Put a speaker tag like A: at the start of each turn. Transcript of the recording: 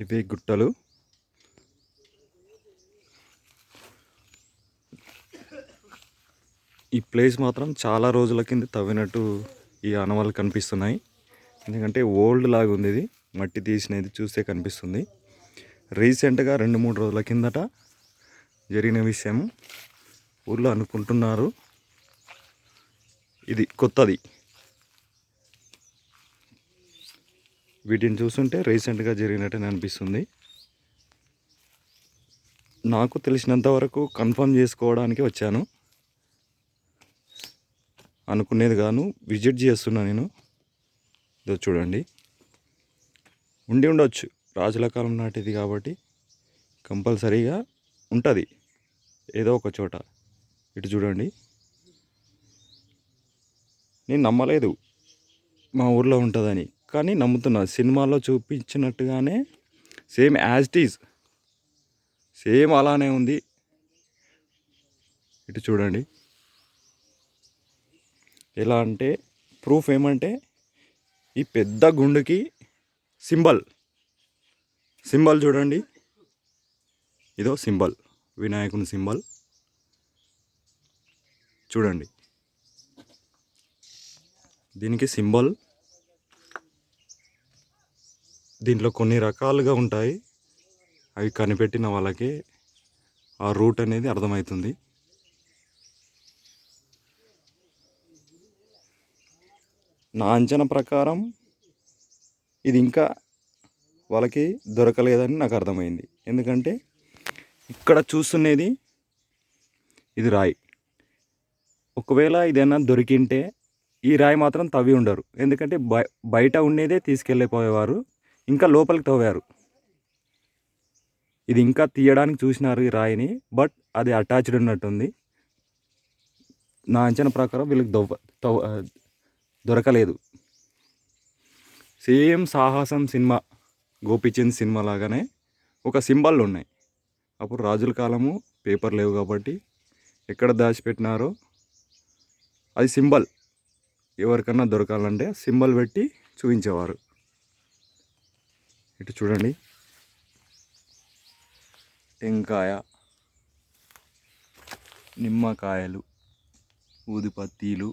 A: ఇవే గుట్టలు. ఈ ప్లేస్ మాత్రం చాలా రోజుల కింద తవ్వినట్టు ఈ ఆనవాళ్ళు కనిపిస్తున్నాయి. ఎందుకంటే ఓల్డ్ లాగా ఉంది, ఇది మట్టి తీసినది చూస్తే కనిపిస్తుంది. రీసెంట్గా 2-3 రోజుల కిందట జరిగిన విషయం ఊళ్ళో అనుకుంటున్నారు. ఇది కొత్తది. వీటిని చూస్తుంటే రీసెంట్గా జరిగినట్టు అనిపిస్తుంది. నాకు తెలిసినంత వరకు కన్ఫర్మ్ చేసుకోవడానికి వచ్చాను. అనుకునేది గాను విజిట్ చేస్తున్నా నేను. ఇదో చూడండి, ఉండి ఉండొచ్చు, రాజుల కాలం నాటిది కాబట్టి కంపల్సరీగా ఉంటుంది ఏదో ఒక చోట. ఇటు చూడండి, నేను నమ్మలేదు మా ఊర్లో ఉంటుందని, కానీ నమ్ముతున్నా. సినిమాలో చూపించినట్టుగానే same as it is, same అలానే ఉంది. ఇటు చూడండి, ఎలా అంటే ప్రూఫ్ ఏమంటే ఈ పెద్ద గుండుకి సింబల్ చూడండి, ఇదో సింబల్, వినాయకుని సింబల్ చూడండి. దీనికి సింబల్, దీంట్లో కొన్ని రకాలుగా ఉంటాయి. అవి కనిపెట్టిన వాళ్ళకి ఆ రూట్ అనేది అర్థమవుతుంది. నా అంచనా ప్రకారం ఇది ఇంకా వాళ్ళకి దొరకలేదని నాకు అర్థమైంది. ఎందుకంటే ఇక్కడ చూస్తున్నది ఇది రాయి. ఒకవేళ ఇదైనా దొరికింటే ఈ రాయి మాత్రం తవ్వి ఉండరు. ఎందుకంటే బయట ఉండేదే తీసుకెళ్ళిపోయేవారు, ఇంకా లోపలికి తవ్వారు. ఇది ఇంకా తీయడానికి చూసినారు ఈ రాయిని, బట్ అది అటాచ్డ్ ఉన్నట్టుంది. నా అంచనా ప్రకారం వీళ్ళకి దొరకలేదు. సేమ్ సాహసం సినిమా, గోపీచంద్ సినిమా లాగానే ఒక సింబల్ ఉన్నాయి. అప్పుడు రాజుల కాలము, పేపర్ లేవు కాబట్టి ఎక్కడ దాచిపెట్టినారో అది సింబల్. ఎవరికన్నా దొరకాలంటే సింబల్ పెట్టి చూపించేవారు. ఇటు చూడండి, టెంకాయ, నిమ్మకాయలు, ఊదిపత్తీలు,